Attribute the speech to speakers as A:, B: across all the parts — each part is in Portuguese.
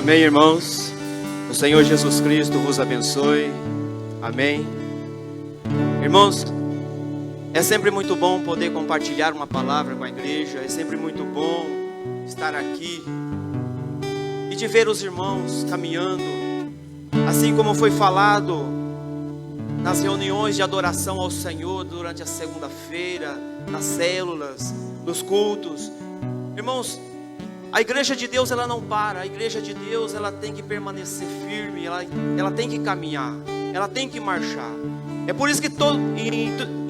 A: Amém, irmãos. O Senhor Jesus Cristo vos abençoe. Amém. Irmãos, é sempre muito bom poder compartilhar uma palavra com a igreja. É sempre muito bom estar aqui e de ver os irmãos caminhando, assim como foi falado nas reuniões de adoração ao Senhor durante a segunda-feira, nas células, nos cultos. Irmãos, a igreja de Deus, ela não para. A igreja de Deus, ela tem que permanecer firme, ela tem que caminhar, ela tem que marchar. É por isso que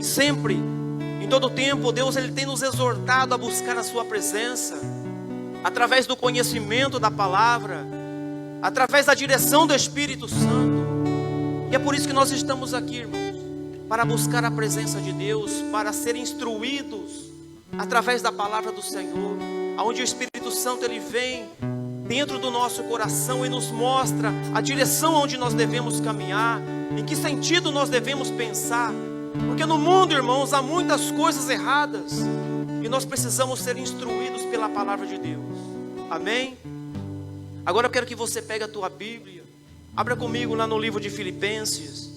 A: sempre, em todo tempo, Deus ele tem nos exortado a buscar a sua presença, através do conhecimento da palavra, através da direção do Espírito Santo. E é por isso que nós estamos aqui, irmãos, para buscar a presença de Deus, para ser instruídos através da palavra do Senhor, onde o Espírito Santo ele vem dentro do nosso coração e nos mostra a direção onde nós devemos caminhar, em que sentido nós devemos pensar, porque no mundo, irmãos, há muitas coisas erradas e nós precisamos ser instruídos pela palavra de Deus. Amém? Agora eu quero que você pegue a tua Bíblia, abra comigo lá no livro de Filipenses.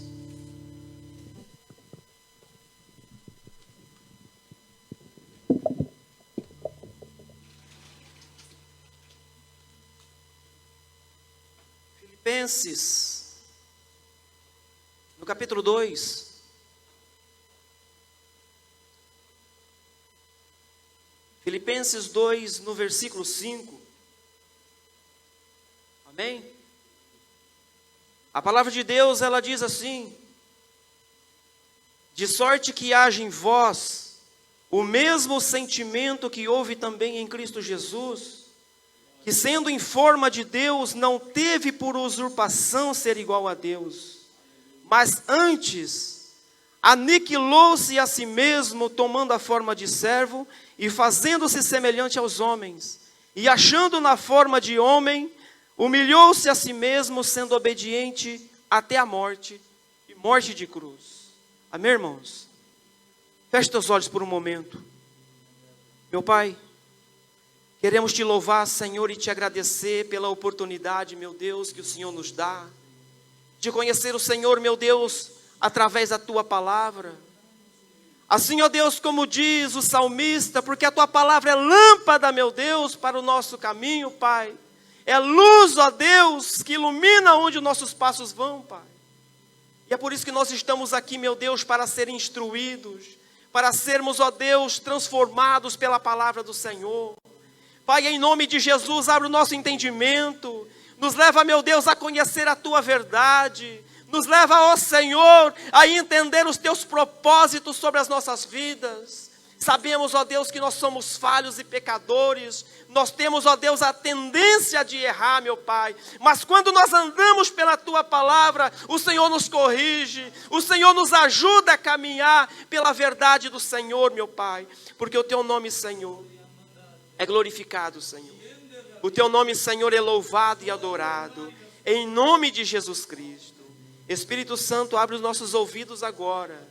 A: Filipenses, no capítulo 2. Filipenses 2, no versículo 5. Amém? A palavra de Deus, ela diz assim: de sorte que haja em vós o mesmo sentimento que houve também em Cristo Jesus, que sendo em forma de Deus, não teve por usurpação ser igual a Deus, mas antes aniquilou-se a si mesmo, tomando a forma de servo e fazendo-se semelhante aos homens, e achando na forma de homem, humilhou-se a si mesmo, sendo obediente até a morte, e morte de cruz. Amém, irmãos? Feche teus olhos por um momento. Meu Pai, queremos te louvar, Senhor, e te agradecer pela oportunidade, meu Deus, que o Senhor nos dá, de conhecer o Senhor, meu Deus, através da tua palavra. Assim, ó Deus, como diz o salmista, porque a tua palavra é lâmpada, meu Deus, para o nosso caminho, Pai. É luz, ó Deus, que ilumina onde os nossos passos vão, Pai. E é por isso que nós estamos aqui, meu Deus, para ser instruídos, para sermos, ó Deus, transformados pela palavra do Senhor. Pai, em nome de Jesus, abre o nosso entendimento, nos leva, meu Deus, a conhecer a tua verdade, nos leva, ó Senhor, a entender os teus propósitos sobre as nossas vidas. Sabemos, ó Deus, que nós somos falhos e pecadores, nós temos, ó Deus, a tendência de errar, meu Pai, mas quando nós andamos pela tua palavra, o Senhor nos corrige, o Senhor nos ajuda a caminhar pela verdade do Senhor, meu Pai, porque o teu nome, Senhor, é glorificado, Senhor. O teu nome, Senhor, é louvado e adorado, em nome de Jesus Cristo. Espírito Santo, abre os nossos ouvidos agora,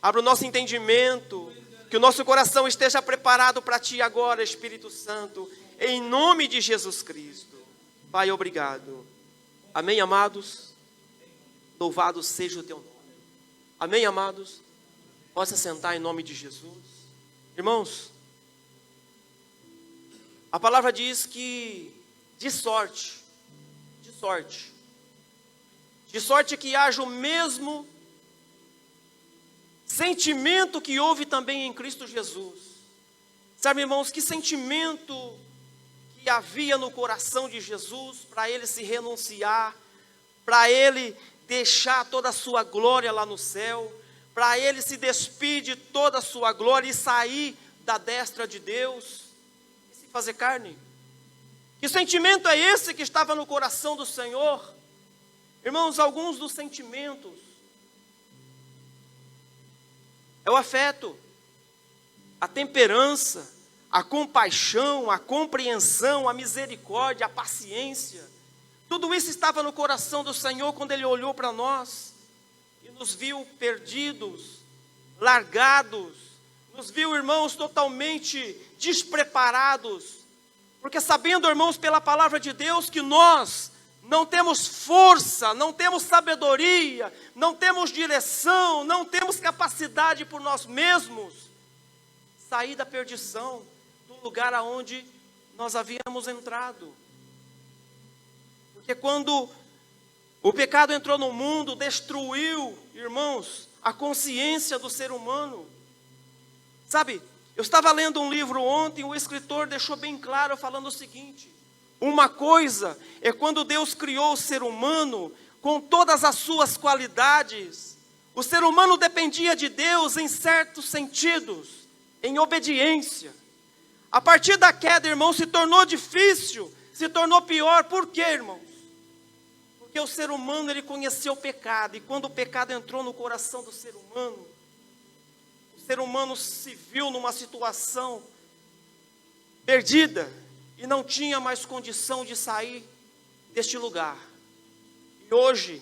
A: abre o nosso entendimento, que o nosso coração esteja preparado para ti agora, Espírito Santo, em nome de Jesus Cristo. Pai, obrigado. Amém, amados? Louvado seja o teu nome. Amém, amados? Possa sentar em nome de Jesus. Irmãos, a palavra diz que de sorte que haja o mesmo sentimento que houve também em Cristo Jesus. Sabe, irmãos, que sentimento que havia no coração de Jesus para ele se renunciar, para ele deixar toda a sua glória lá no céu, para ele se despir de toda a sua glória e sair da destra de Deus e se fazer carne. Que sentimento é esse que estava no coração do Senhor? Irmãos, alguns dos sentimentos é o afeto, a temperança, a compaixão, a compreensão, a misericórdia, a paciência. Tudo isso estava no coração do Senhor quando Ele olhou para nós e nos viu perdidos, largados, nos viu, irmãos, totalmente despreparados, Porque sabendo, irmãos, pela palavra de Deus, que nós não temos força, não temos sabedoria, não temos direção, não temos capacidade por nós mesmos, sair da perdição, do lugar aonde nós havíamos entrado. Porque quando o pecado entrou no mundo, destruiu, irmãos, a consciência do ser humano. Sabe, eu estava lendo um livro ontem, o escritor deixou bem claro falando o seguinte: uma coisa é quando Deus criou o ser humano com todas as suas qualidades. O ser humano dependia de Deus em certos sentidos, em obediência. A partir da queda, irmão, se tornou difícil, se tornou pior. Por quê, irmãos? Porque o ser humano, ele conheceu o pecado, e quando o pecado entrou no coração do ser humano, o ser humano se viu numa situação perdida, e não tinha mais condição de sair deste lugar. E hoje,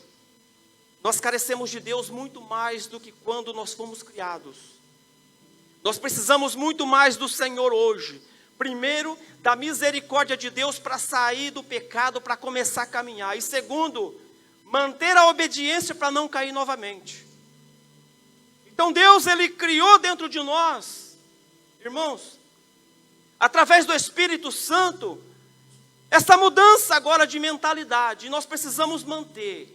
A: nós carecemos de Deus muito mais do que quando nós fomos criados. Nós precisamos muito mais do Senhor hoje. Primeiro, da misericórdia de Deus para sair do pecado, para começar a caminhar. E segundo, manter a obediência para não cair novamente. Então Deus, Ele criou dentro de nós, irmãos, através do Espírito Santo, essa mudança agora de mentalidade. E nós precisamos manter.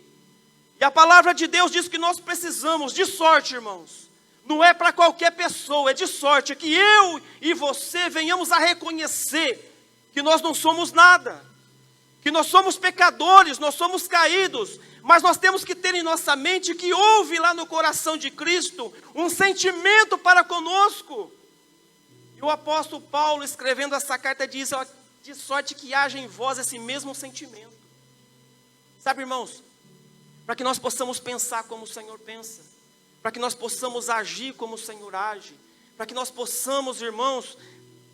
A: E a palavra de Deus diz que nós precisamos de sorte, irmãos. Não é para qualquer pessoa, é de sorte, é que eu e você venhamos a reconhecer que nós não somos nada, que nós somos pecadores, nós somos caídos, mas nós temos que ter em nossa mente que houve lá no coração de Cristo um sentimento para conosco. E o apóstolo Paulo, escrevendo essa carta, diz: ó, de sorte que haja em vós esse mesmo sentimento. Sabe, irmãos, para que nós possamos pensar como o Senhor pensa, para que nós possamos agir como o Senhor age, para que nós possamos, irmãos,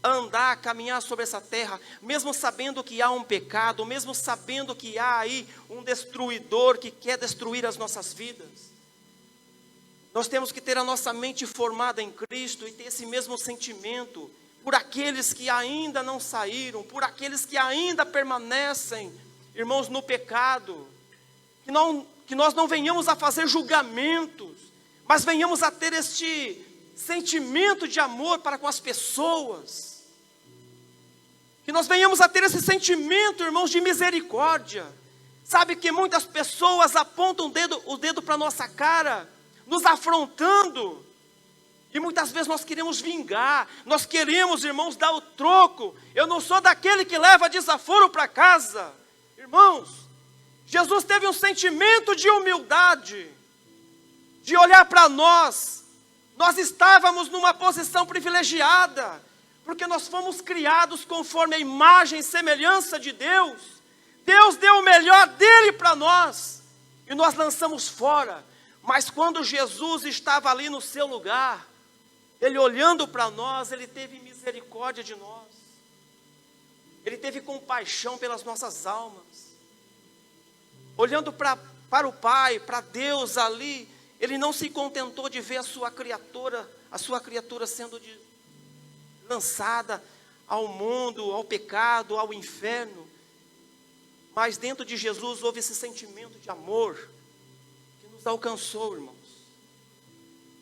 A: andar, caminhar sobre essa terra, mesmo sabendo que há um pecado, mesmo sabendo que há aí um destruidor que quer destruir as nossas vidas. Nós temos que ter a nossa mente formada em Cristo e ter esse mesmo sentimento por aqueles que ainda não saíram, por aqueles que ainda permanecem, irmãos, no pecado. Que nós não venhamos a fazer julgamentos, mas venhamos a ter este sentimento de amor para com as pessoas. Que nós venhamos a ter esse sentimento, irmãos, de misericórdia. Sabe que muitas pessoas apontam o dedo para a nossa cara, nos afrontando. E muitas vezes nós queremos vingar, nós queremos, irmãos, dar o troco. Eu não sou daquele que leva desaforo para casa. Irmãos, Jesus teve um sentimento de humildade, de olhar para nós. Nós estávamos numa posição privilegiada, porque nós fomos criados conforme a imagem e semelhança de Deus. Deus deu o melhor dele para nós, e nós lançamos fora. Mas quando Jesus estava ali no seu lugar, Ele olhando para nós, Ele teve misericórdia de nós. Ele teve compaixão pelas nossas almas. Olhando para o Pai, para Deus ali, Ele não se contentou de ver a sua criatura sendo lançada ao mundo, ao pecado, ao inferno. Mas dentro de Jesus houve esse sentimento de amor que nos alcançou, irmãos.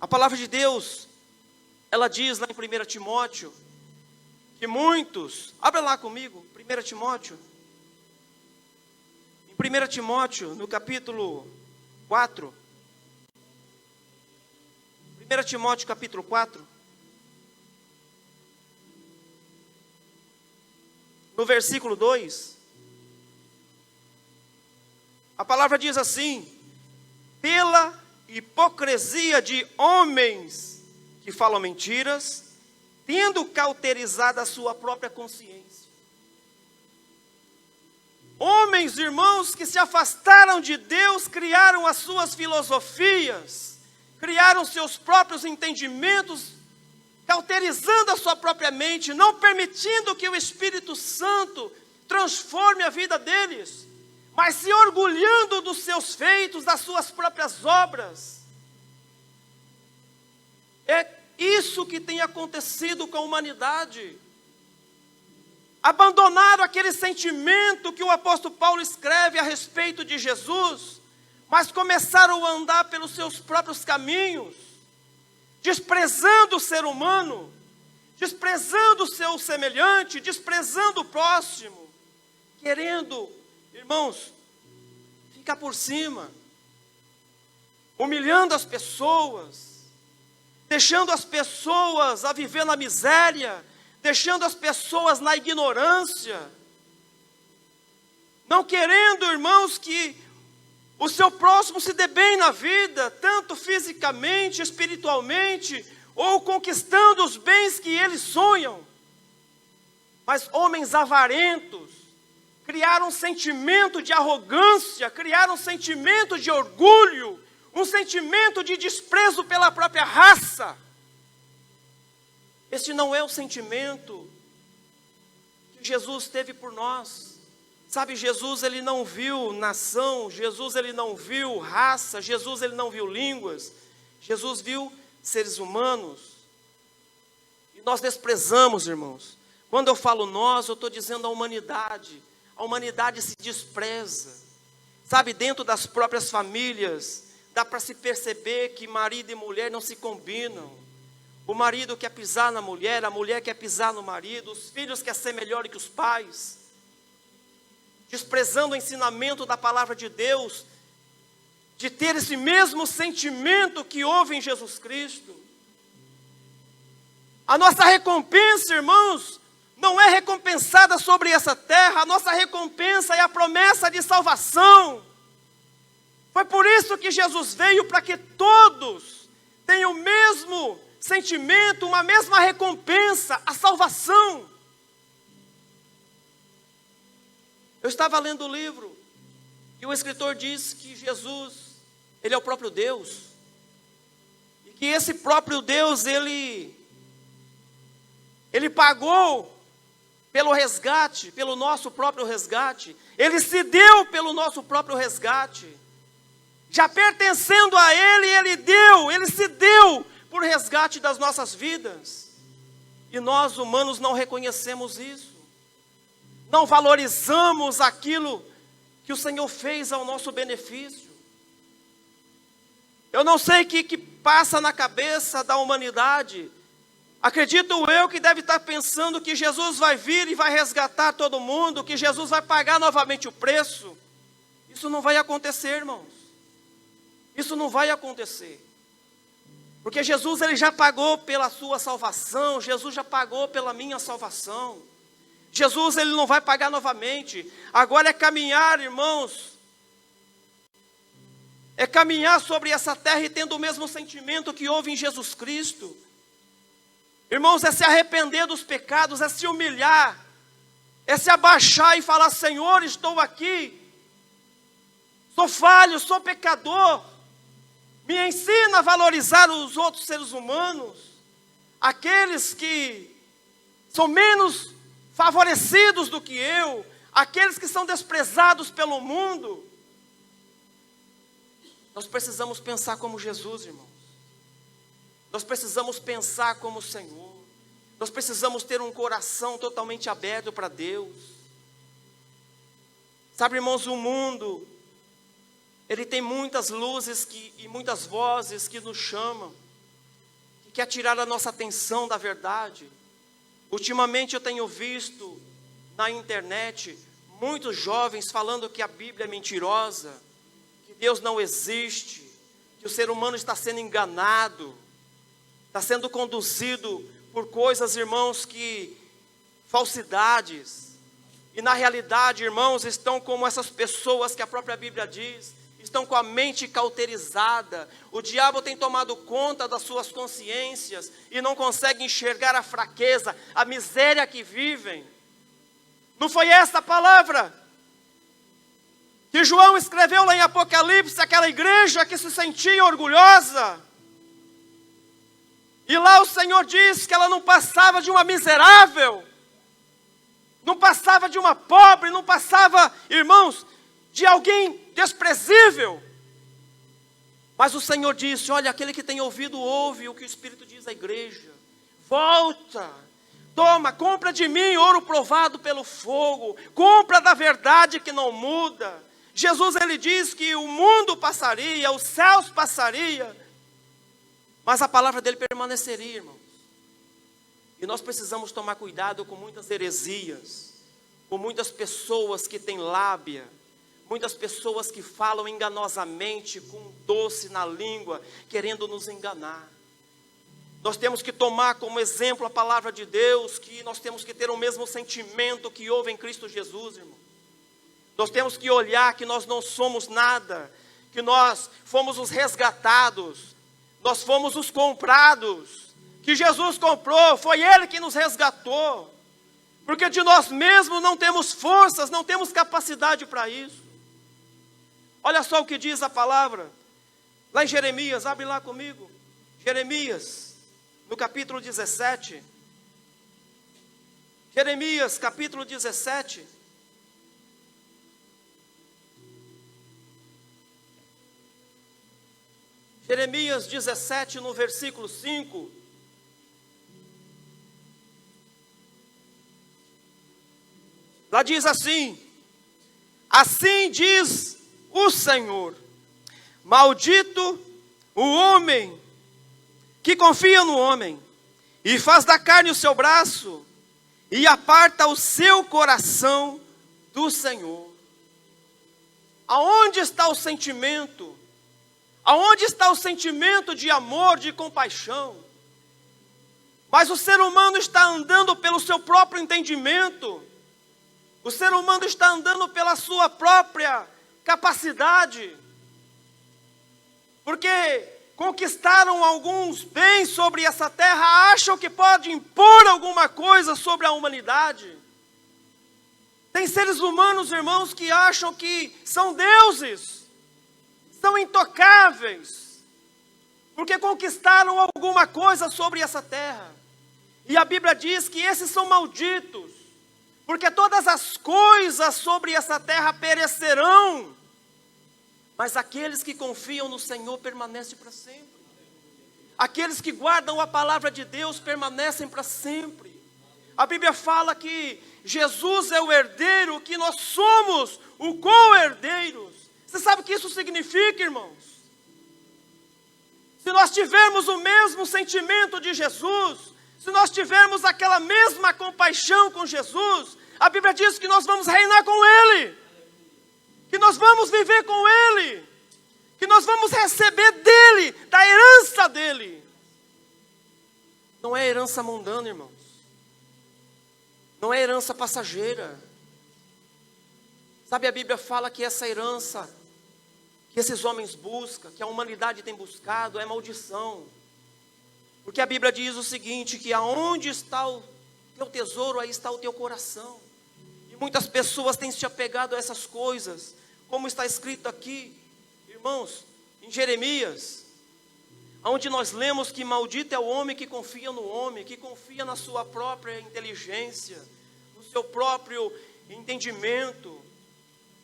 A: A palavra de Deus, ela diz lá em 1 Timóteo, que muitos, abra lá comigo, 1 Timóteo. Em 1 Timóteo, no capítulo 4. 1 Timóteo capítulo 4. No versículo 2. A palavra diz assim: pela hipocrisia de homens que falam mentiras, tendo cauterizado a sua própria consciência. Homens, irmãos, que se afastaram de Deus, criaram as suas filosofias, criaram seus próprios entendimentos, cauterizando a sua própria mente, não permitindo que o Espírito Santo transforme a vida deles, mas se orgulhando dos seus feitos, das suas próprias obras. É isso que tem acontecido com a humanidade. abandonaram aquele sentimento que o apóstolo Paulo escreve a respeito de Jesus, mas começaram a andar pelos seus próprios caminhos, desprezando o ser humano, desprezando o seu semelhante, desprezando o próximo, querendo, irmãos, ficar por cima, humilhando as pessoas, deixando as pessoas a viver na miséria, deixando as pessoas na ignorância, não querendo, irmãos, que o seu próximo se dê bem na vida, tanto fisicamente, espiritualmente, ou conquistando os bens que eles sonham. Mas homens avarentos criaram um sentimento de arrogância, criaram um sentimento de orgulho, um sentimento de desprezo pela própria raça. Este não é o sentimento que Jesus teve por nós. Sabe, Jesus ele não viu nação, Jesus ele não viu raça, Jesus ele não viu línguas, Jesus viu seres humanos. E nós desprezamos, irmãos. Quando eu falo nós, eu estou dizendo a humanidade. A humanidade se despreza. Sabe, dentro das próprias famílias, dá para se perceber que marido e mulher não se combinam. O marido quer pisar na mulher, a mulher quer pisar no marido, os filhos querem ser melhores que os pais, desprezando o ensinamento da palavra de Deus, de ter esse mesmo sentimento que houve em Jesus Cristo. A nossa recompensa, irmãos, não é recompensada sobre essa terra, a nossa recompensa é a promessa de salvação. Foi por isso que Jesus veio, para que todos tenham o mesmo sentimento, uma mesma recompensa, a salvação. Eu estava lendo o livro, e o escritor diz que Jesus, ele é o próprio Deus, e que esse próprio Deus, ele pagou pelo resgate, pelo nosso próprio resgate, ele se deu pelo nosso próprio resgate, já pertencendo a ele, ele se deu por resgate das nossas vidas, e nós humanos não reconhecemos isso, não valorizamos aquilo que o Senhor fez ao nosso benefício. Eu não sei o que passa na cabeça da humanidade, acredito eu que deve estar pensando que Jesus vai vir e vai resgatar todo mundo, que Jesus vai pagar novamente o preço. Isso não vai acontecer, irmãos, isso não vai acontecer. Porque Jesus ele já pagou pela sua salvação, Jesus já pagou pela minha salvação. Jesus ele não vai pagar novamente. Agora é caminhar, irmãos, é caminhar sobre essa terra e tendo o mesmo sentimento que houve em Jesus Cristo. Irmãos, é se arrepender dos pecados, é se humilhar, é se abaixar e falar: Senhor, estou aqui, sou falho, sou pecador. Me ensina a valorizar os outros seres humanos, aqueles que são menos favorecidos do que eu, aqueles que são desprezados pelo mundo. Nós precisamos pensar como Jesus, irmãos. Nós precisamos pensar como o Senhor. Nós precisamos ter um coração totalmente aberto para Deus. Sabe, irmãos, o mundo, ele tem muitas luzes e muitas vozes que nos chamam, que quer tirar a nossa atenção da verdade. Ultimamente eu tenho visto na internet muitos jovens falando que a Bíblia é mentirosa, que Deus não existe, que o ser humano está sendo enganado, está sendo conduzido por coisas, irmãos, falsidades. E na realidade, irmãos, estão como essas pessoas que a própria Bíblia diz, estão com a mente cauterizada. O diabo tem tomado conta das suas consciências e não consegue enxergar a fraqueza, a miséria que vivem. Não foi essa a palavra que João escreveu lá em Apocalipse, aquela igreja que se sentia orgulhosa? E lá o Senhor disse que ela não passava de uma miserável, não passava de uma pobre, não passava, irmãos, de alguém desprezível. Mas o Senhor disse: olha, aquele que tem ouvido ouve o que o Espírito diz à igreja. Volta, Toma, compra de mim ouro provado pelo fogo, compra da verdade que não muda. Jesus, ele diz que o mundo passaria, os céus passaria, mas a palavra dele permaneceria, irmãos. E nós precisamos tomar cuidado com muitas heresias, com muitas pessoas que têm lábia, muitas pessoas que falam enganosamente, com um doce na língua, querendo nos enganar. Nós temos que tomar como exemplo a palavra de Deus, que nós temos que ter o mesmo sentimento que houve em Cristo Jesus, irmão. Nós temos que olhar que nós não somos nada, que nós fomos os resgatados, nós fomos os comprados, que Jesus comprou, foi Ele que nos resgatou, porque de nós mesmos não temos forças, não temos capacidade para isso. Olha só o que diz a palavra, lá em Jeremias, abre lá comigo, Jeremias, no capítulo 17, Jeremias, capítulo 17, Jeremias 17, no versículo 5, lá diz assim: assim diz o Senhor, maldito o homem que confia no homem, e faz da carne o seu braço, e aparta o seu coração do Senhor. Aonde está o sentimento? Aonde está o sentimento de amor, de compaixão? Mas o ser humano está andando pelo seu próprio entendimento, o ser humano está andando pela sua própria capacidade, porque conquistaram alguns bens sobre essa terra, acham que pode impor alguma coisa sobre a humanidade. Tem seres humanos, irmãos, que acham que são deuses, são intocáveis, porque conquistaram alguma coisa sobre essa terra. E a Bíblia diz que esses são malditos, porque todas as coisas sobre essa terra perecerão, mas aqueles que confiam no Senhor permanecem para sempre. Aqueles que guardam a palavra de Deus permanecem para sempre. A Bíblia fala que Jesus é o herdeiro, que nós somos o co-herdeiros. Você sabe o que isso significa, irmãos? Se nós tivermos o mesmo sentimento de Jesus, se nós tivermos aquela mesma compaixão com Jesus, a Bíblia diz que nós vamos reinar com Ele, que nós vamos viver com Ele, que nós vamos receber dEle, da herança dEle. Não é herança mundana, irmãos. Não é herança passageira. Sabe, a Bíblia fala que essa herança que esses homens buscam, que a humanidade tem buscado, é maldição. Porque a Bíblia diz o seguinte, que aonde está o teu tesouro, aí está o teu coração. E muitas pessoas têm se apegado a essas coisas, como está escrito aqui, irmãos, em Jeremias, onde nós lemos que maldito é o homem que confia no homem, que confia na sua própria inteligência, no seu próprio entendimento.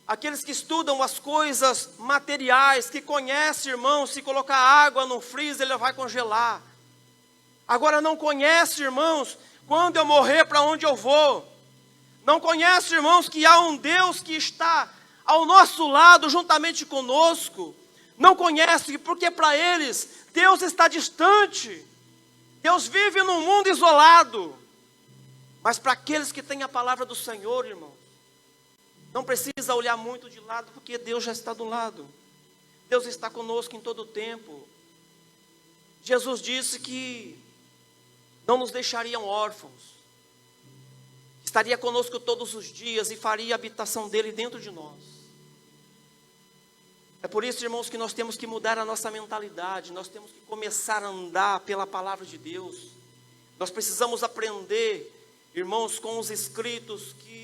A: Aqueles que estudam as coisas materiais, que conhecem, irmãos, se colocar água no freezer, ele vai congelar. Agora não conhece, irmãos, quando eu morrer, para onde eu vou. Não conhece, irmãos, que há um Deus que está ao nosso lado, juntamente conosco. Não conhece, porque para eles, Deus está distante. Deus vive num mundo isolado. Mas para aqueles que têm a palavra do Senhor, irmão, não precisa olhar muito de lado, porque Deus já está do lado. Deus está conosco em todo o tempo. Jesus disse que não nos deixariam órfãos. Estaria conosco todos os dias e faria a habitação dele dentro de nós. É por isso, irmãos, que nós temos que mudar a nossa mentalidade. Nós temos que começar a andar pela palavra de Deus. Nós precisamos aprender, irmãos, com os escritos que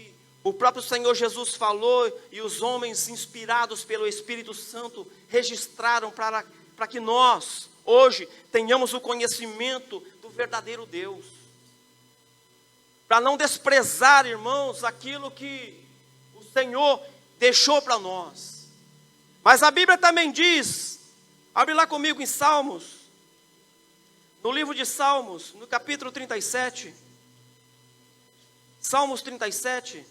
A: o próprio Senhor Jesus falou e os homens inspirados pelo Espírito Santo registraram para que nós, hoje, tenhamos o conhecimento do verdadeiro Deus. Para não desprezar, irmãos, aquilo que o Senhor deixou para nós. Mas a Bíblia também diz, abre lá comigo em Salmos, no livro de Salmos, no capítulo 37, Salmos 37.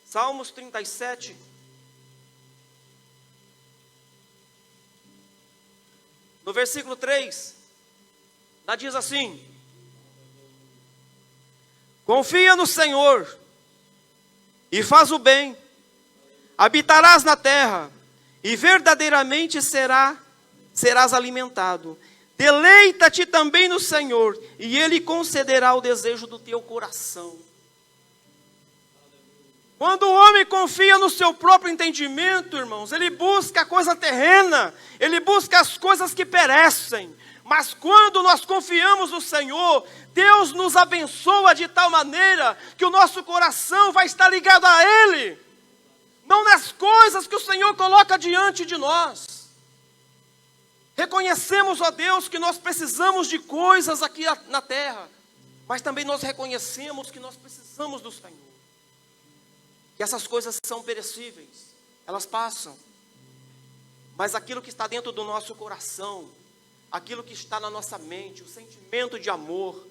A: Salmos 37. No versículo 3, lá diz assim: confia no Senhor e faz o bem, habitarás na terra e verdadeiramente serás alimentado. Deleita-te também no Senhor e Ele concederá o desejo do teu coração. Quando o homem confia no seu próprio entendimento, irmãos, ele busca a coisa terrena, ele busca as coisas que perecem. Mas quando nós confiamos no Senhor, Deus nos abençoa de tal maneira que o nosso coração vai estar ligado a Ele, não nas coisas que o Senhor coloca diante de nós. Reconhecemos, ó Deus, que nós precisamos de coisas aqui na terra, mas também nós reconhecemos que nós precisamos do Senhor. Que essas coisas são perecíveis, elas passam, mas aquilo que está dentro do nosso coração, aquilo que está na nossa mente, o sentimento de amor,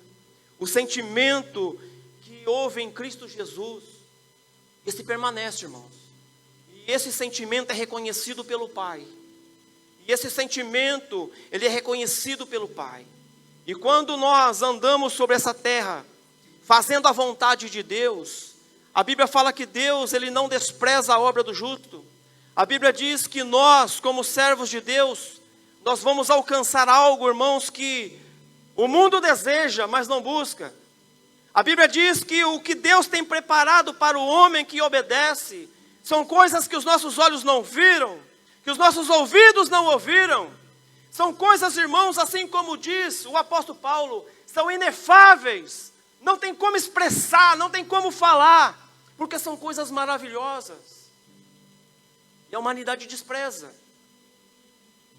A: o sentimento que houve em Cristo Jesus, esse permanece, irmãos. E esse sentimento é reconhecido pelo Pai. E esse sentimento, ele é reconhecido pelo Pai. E quando nós andamos sobre essa terra, fazendo a vontade de Deus, a Bíblia fala que Deus, Ele não despreza a obra do justo. A Bíblia diz que nós, como servos de Deus, nós vamos alcançar algo, irmãos, que o mundo deseja, mas não busca. A Bíblia diz que o que Deus tem preparado para o homem que obedece, são coisas que os nossos olhos não viram, que os nossos ouvidos não ouviram. São coisas, irmãos, assim como diz o apóstolo Paulo, são inefáveis. Não tem como expressar, não tem como falar, porque são coisas maravilhosas. E a humanidade despreza.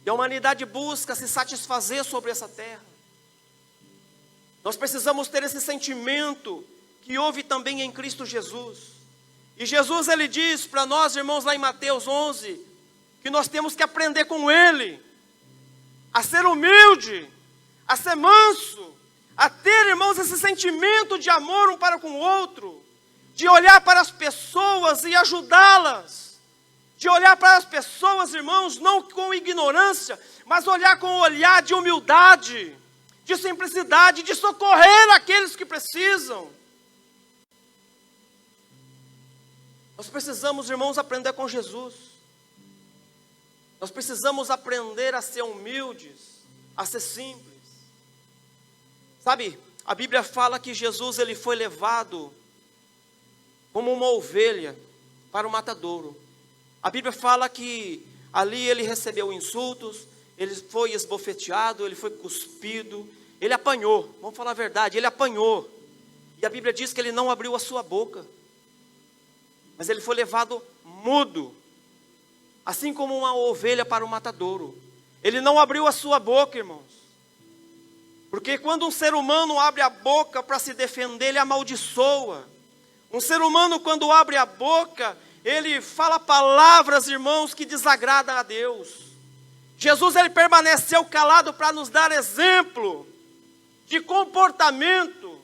A: E a humanidade busca se satisfazer sobre essa terra. Nós precisamos ter esse sentimento que houve também em Cristo Jesus. E Jesus, Ele diz para nós, irmãos, lá em Mateus 11, que nós temos que aprender com Ele, a ser humilde, a ser manso, a ter, irmãos, esse sentimento de amor um para com o outro, de olhar para as pessoas e ajudá-las, de olhar para as pessoas, irmãos, não com ignorância, mas olhar com um olhar de humildade, de simplicidade, de socorrer aqueles que precisam. Nós precisamos, irmãos, aprender com Jesus. Nós precisamos aprender a ser humildes, a ser simples. Sabe, a Bíblia fala que Jesus, Ele foi levado como uma ovelha para o matadouro. A Bíblia fala que ali Ele recebeu insultos, Ele foi esbofeteado, Ele foi cuspido, Ele apanhou, vamos falar a verdade, Ele apanhou. E a Bíblia diz que Ele não abriu a sua boca, mas Ele foi levado mudo, assim como uma ovelha para o matadouro. Ele não abriu a sua boca, irmãos. Porque quando um ser humano abre a boca para se defender, ele amaldiçoa. Um ser humano, quando abre a boca, ele fala palavras, irmãos, que desagradam a Deus. Jesus, Ele permaneceu calado para nos dar exemplo de comportamento.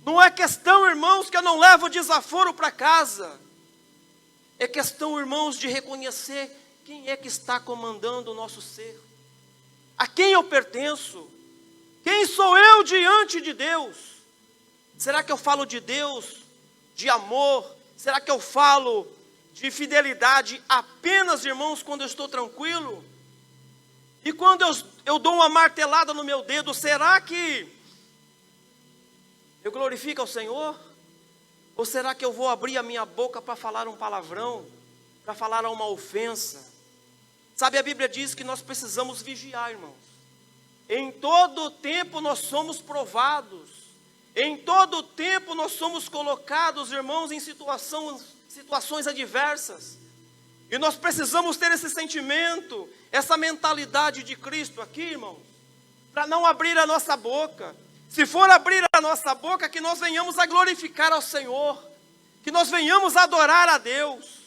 A: Não é questão, irmãos, que eu não levo desaforo para casa. É questão, irmãos, de reconhecer quem é que está comandando o nosso ser. A quem eu pertenço? Quem sou eu diante de Deus? Será que eu falo de Deus, de amor? Será que eu falo de fidelidade apenas, irmãos, quando eu estou tranquilo? E quando eu dou uma martelada no meu dedo, será que eu glorifico ao Senhor? Ou será que eu vou abrir a minha boca para falar um palavrão, para falar uma ofensa? Sabe, a Bíblia diz que nós precisamos vigiar, irmãos. Em todo tempo nós somos provados. Em todo tempo nós somos colocados, irmãos, em situações adversas. E nós precisamos ter esse sentimento, essa mentalidade de Cristo aqui, irmãos, para não abrir a nossa boca. Se for abrir a nossa boca, que nós venhamos a glorificar ao Senhor, que nós venhamos a adorar a Deus.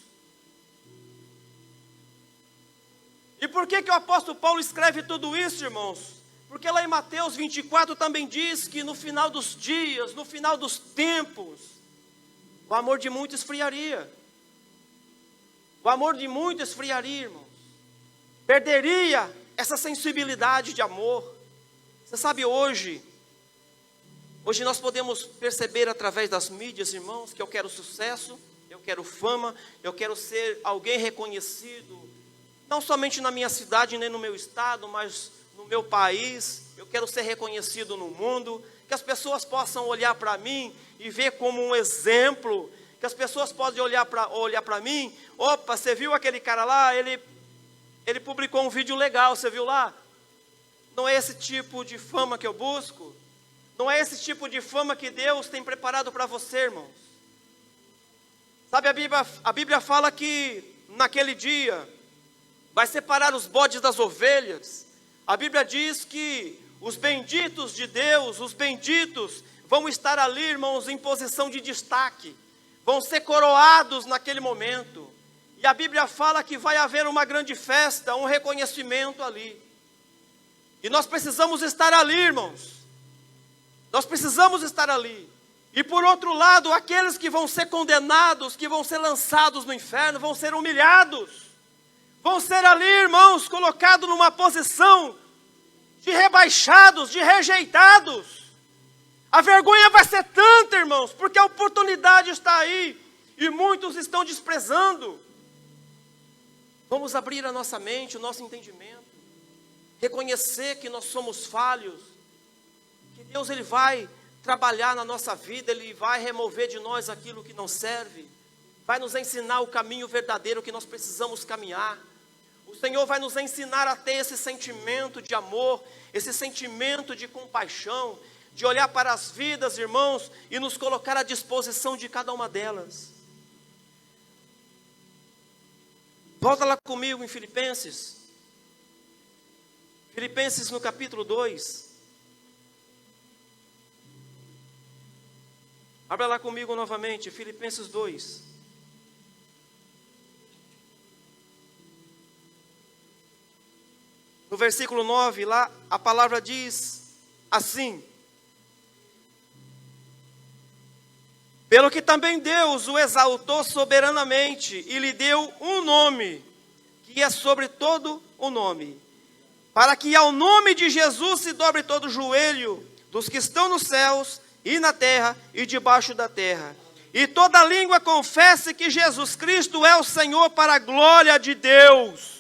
A: E por que o apóstolo Paulo escreve tudo isso, irmãos? Porque lá em Mateus 24 também diz que no final dos dias, no final dos tempos, o amor de muitos esfriaria. O amor de muitos esfriaria, irmãos. Perderia essa sensibilidade de amor. Você sabe, hoje nós podemos perceber através das mídias, irmãos, que eu quero sucesso, eu quero fama, eu quero ser alguém reconhecido, não somente na minha cidade, nem no meu estado, mas no meu país. Eu quero ser reconhecido no mundo, que as pessoas possam olhar para mim e ver como um exemplo, que as pessoas possam olhar para mim. Opa, você viu aquele cara lá? Ele publicou um vídeo legal, você viu lá? Não é esse tipo de fama que eu busco. Não é esse tipo de fama que Deus tem preparado para você, irmãos. Sabe, a Bíblia fala que naquele dia vai separar os bodes das ovelhas. A Bíblia diz que os benditos de Deus, os benditos, vão estar ali, irmãos, em posição de destaque. Vão ser coroados naquele momento. E a Bíblia fala que vai haver uma grande festa, um reconhecimento ali. E nós precisamos estar ali, irmãos. Nós precisamos estar ali. E por outro lado, aqueles que vão ser condenados, que vão ser lançados no inferno, vão ser humilhados. Vão ser ali, irmãos, colocados numa posição de rebaixados, de rejeitados. A vergonha vai ser tanta, irmãos, porque a oportunidade está aí e muitos estão desprezando. Vamos abrir a nossa mente, o nosso entendimento, reconhecer que nós somos falhos, que Deus ele vai trabalhar na nossa vida, Ele vai remover de nós aquilo que não serve, vai nos ensinar o caminho verdadeiro que nós precisamos caminhar. O Senhor vai nos ensinar a ter esse sentimento de amor, esse sentimento de compaixão, de olhar para as vidas, irmãos, e nos colocar à disposição de cada uma delas. Volta lá comigo em Filipenses. Filipenses no capítulo 2. Abra lá comigo novamente, Filipenses 2. No versículo 9, lá a palavra diz assim: pelo que também Deus o exaltou soberanamente e lhe deu um nome, que é sobre todo o nome, para que ao nome de Jesus se dobre todo o joelho dos que estão nos céus e na terra e debaixo da terra, e toda língua confesse que Jesus Cristo é o Senhor, para a glória de Deus.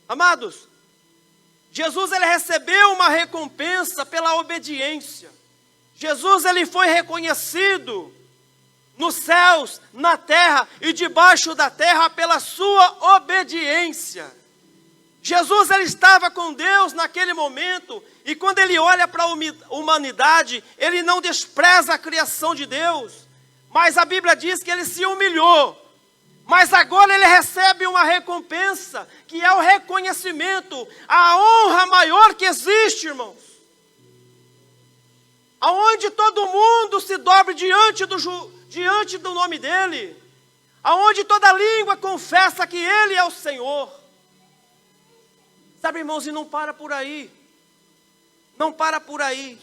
A: Amados, Jesus ele recebeu uma recompensa pela obediência. Jesus ele foi reconhecido nos céus, na terra e debaixo da terra pela sua obediência. Jesus ele estava com Deus naquele momento, e quando ele olha para a humanidade, ele não despreza a criação de Deus, mas a Bíblia diz que ele se humilhou, mas agora ele recebe uma recompensa, que é o reconhecimento, a honra maior que existe, irmãos, aonde todo mundo se dobre diante do nome dele, aonde toda língua confessa que ele é o Senhor. Sabe, irmãos, e não para por aí. Não para por aí.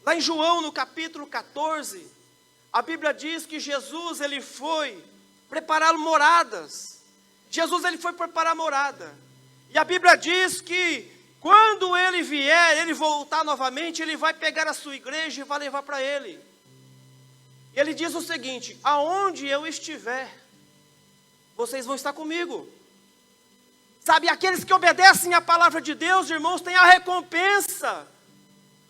A: Lá em João, no capítulo 14, a Bíblia diz que Jesus, ele foi preparar moradas. Jesus, ele foi preparar morada. E a Bíblia diz que quando ele vier, ele voltar novamente, ele vai pegar a sua igreja e vai levar para ele. Ele diz o seguinte: aonde eu estiver, vocês vão estar comigo. Sabe, aqueles que obedecem à palavra de Deus, irmãos, têm a recompensa.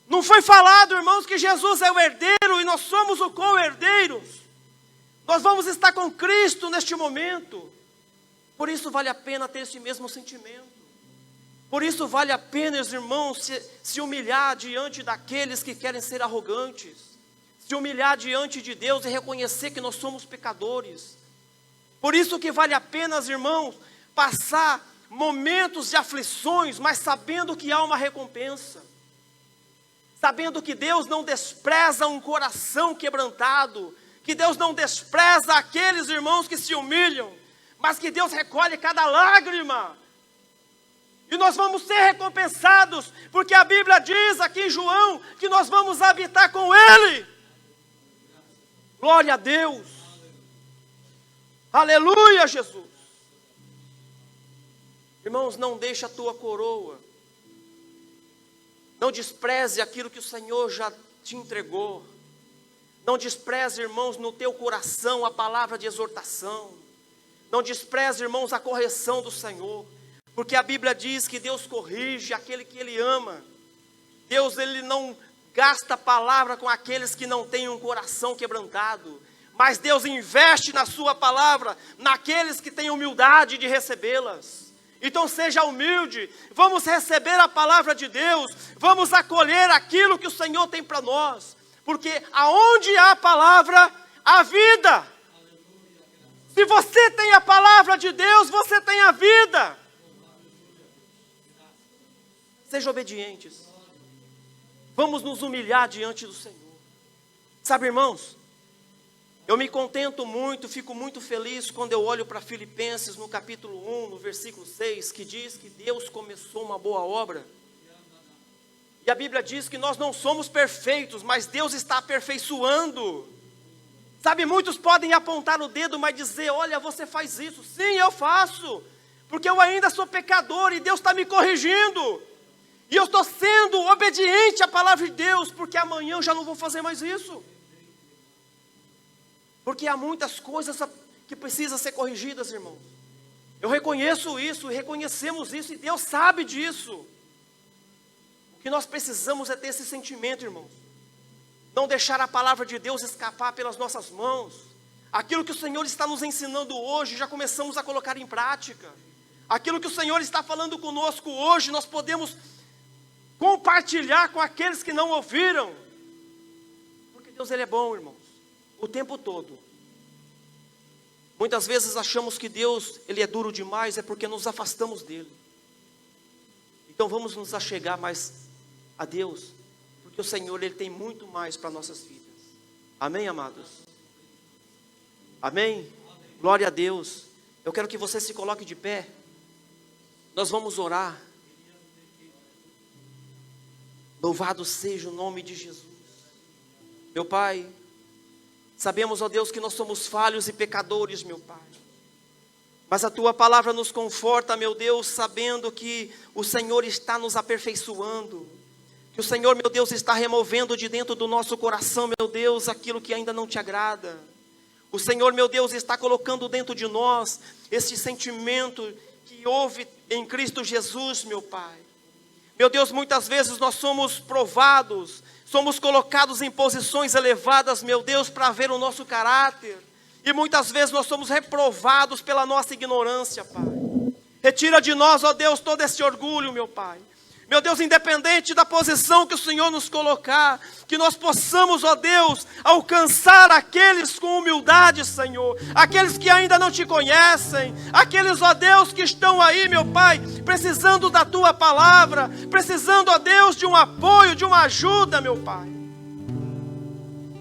A: Não foi falado, irmãos, que Jesus é o herdeiro e nós somos o co-herdeiros. Nós vamos estar com Cristo neste momento. Por isso vale a pena ter esse mesmo sentimento. Por isso vale a pena, irmãos, se humilhar diante daqueles que querem ser arrogantes. Se humilhar diante de Deus e reconhecer que nós somos pecadores. Por isso que vale a pena, irmãos, passar momentos de aflições, mas sabendo que há uma recompensa. Sabendo que Deus não despreza um coração quebrantado, que Deus não despreza aqueles irmãos que se humilham, mas que Deus recolhe cada lágrima. E nós vamos ser recompensados, porque a Bíblia diz aqui em João, que nós vamos habitar com Ele. Glória a Deus. Aleluia, Jesus. Irmãos, não deixe a tua coroa. Não despreze aquilo que o Senhor já te entregou. Não despreze, irmãos, no teu coração a palavra de exortação. Não despreze, irmãos, a correção do Senhor. Porque a Bíblia diz que Deus corrige aquele que Ele ama. Deus, Ele não gasta palavra com aqueles que não têm um coração quebrantado. Mas Deus investe na sua palavra naqueles que têm humildade de recebê-las. Então seja humilde, vamos receber a palavra de Deus, vamos acolher aquilo que o Senhor tem para nós. Porque aonde há palavra, há vida. Se você tem a palavra de Deus, você tem a vida. Sejam obedientes. Vamos nos humilhar diante do Senhor. Sabe, irmãos, eu me contento muito, fico muito feliz quando eu olho para Filipenses no capítulo 1, no versículo 6, que diz que Deus começou uma boa obra. E a Bíblia diz que nós não somos perfeitos, mas Deus está aperfeiçoando. Sabe, muitos podem apontar o dedo, mas dizer, olha, você faz isso. Sim, eu faço, porque eu ainda sou pecador e Deus está me corrigindo. E eu estou sendo obediente à palavra de Deus, porque amanhã eu já não vou fazer mais isso. Porque há muitas coisas que precisam ser corrigidas, irmãos. Eu reconheço isso, reconhecemos isso, e Deus sabe disso. O que nós precisamos é ter esse sentimento, irmãos. Não deixar a palavra de Deus escapar pelas nossas mãos. Aquilo que o Senhor está nos ensinando hoje, já começamos a colocar em prática. Aquilo que o Senhor está falando conosco hoje, nós podemos compartilhar com aqueles que não ouviram. Porque Deus, Ele é bom, irmãos, o tempo todo. Muitas vezes achamos que Deus, Ele é duro demais, é porque nos afastamos dEle. Então vamos nos achegar mais a Deus, porque o Senhor, Ele tem muito mais para nossas vidas. Amém, amados? Amém? Glória a Deus. Eu quero que você se coloque de pé. Nós vamos orar. Louvado seja o nome de Jesus. Meu Pai, sabemos, ó Deus, que nós somos falhos e pecadores, meu Pai. Mas a Tua palavra nos conforta, meu Deus, sabendo que o Senhor está nos aperfeiçoando. Que o Senhor, meu Deus, está removendo de dentro do nosso coração, meu Deus, aquilo que ainda não te agrada. O Senhor, meu Deus, está colocando dentro de nós esse sentimento que houve em Cristo Jesus, meu Pai. Meu Deus, muitas vezes nós somos provados, somos colocados em posições elevadas, meu Deus, para ver o nosso caráter. E muitas vezes nós somos reprovados pela nossa ignorância, Pai. Retira de nós, ó Deus, todo esse orgulho, meu Pai. Meu Deus, independente da posição que o Senhor nos colocar, que nós possamos, ó Deus, alcançar aqueles com humildade, Senhor, aqueles que ainda não te conhecem, aqueles, ó Deus, que estão aí, meu Pai, precisando da Tua palavra, precisando, ó Deus, de um apoio, de uma ajuda, meu Pai.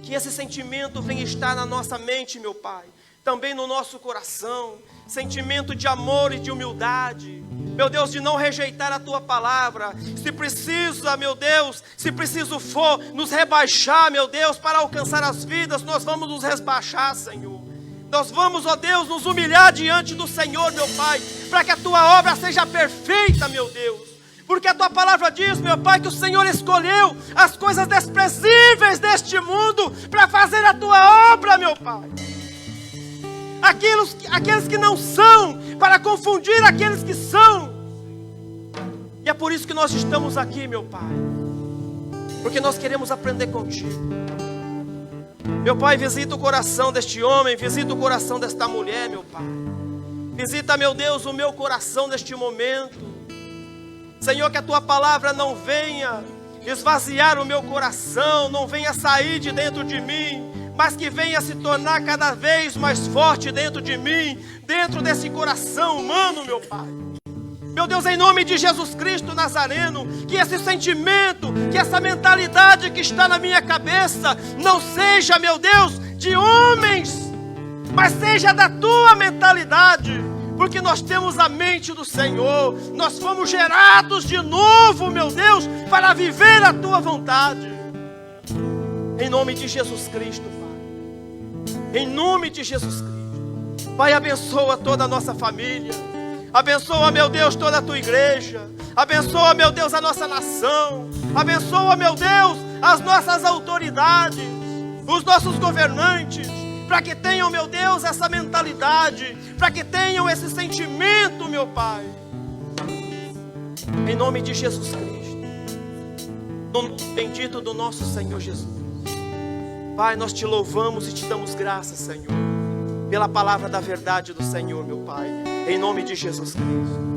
A: Que esse sentimento venha estar na nossa mente, meu Pai, também no nosso coração, sentimento de amor e de humildade. Meu Deus, de não rejeitar a Tua palavra. Se precisa, meu Deus, se preciso for nos rebaixar, meu Deus, para alcançar as vidas, nós vamos nos rebaixar, Senhor. Nós vamos, ó Deus, nos humilhar diante do Senhor, meu Pai, para que a Tua obra seja perfeita, meu Deus. Porque a Tua palavra diz, meu Pai, que o Senhor escolheu as coisas desprezíveis deste mundo para fazer a Tua obra, meu Pai. Aqueles que não são, para confundir aqueles que são. E é por isso que nós estamos aqui, meu Pai, porque nós queremos aprender contigo. Meu Pai, visita o coração deste homem, visita o coração desta mulher, meu Pai. Visita, meu Deus, o meu coração neste momento. Senhor, que a Tua palavra não venha esvaziar o meu coração, não venha sair de dentro de mim, mas que venha se tornar cada vez mais forte dentro de mim, dentro desse coração humano, meu Pai. Meu Deus, em nome de Jesus Cristo Nazareno, que esse sentimento, que essa mentalidade que está na minha cabeça, não seja, meu Deus, de homens mas seja da tua mentalidade, porque nós temos a mente do Senhor, nós fomos gerados de novo, meu Deus, para viver a tua vontade. Em nome de Jesus Cristo, Pai. Em nome de Jesus Cristo. Pai, abençoa toda a nossa família. Abençoa, meu Deus, toda a tua igreja. Abençoa, meu Deus, a nossa nação. Abençoa, meu Deus, as nossas autoridades, os nossos governantes, para que tenham, meu Deus, essa mentalidade, para que tenham esse sentimento, meu Pai. Em nome de Jesus Cristo, no nome bendito do nosso Senhor Jesus. Pai, nós te louvamos e te damos graças, Senhor, pela palavra da verdade do Senhor, meu Pai, em nome de Jesus Cristo.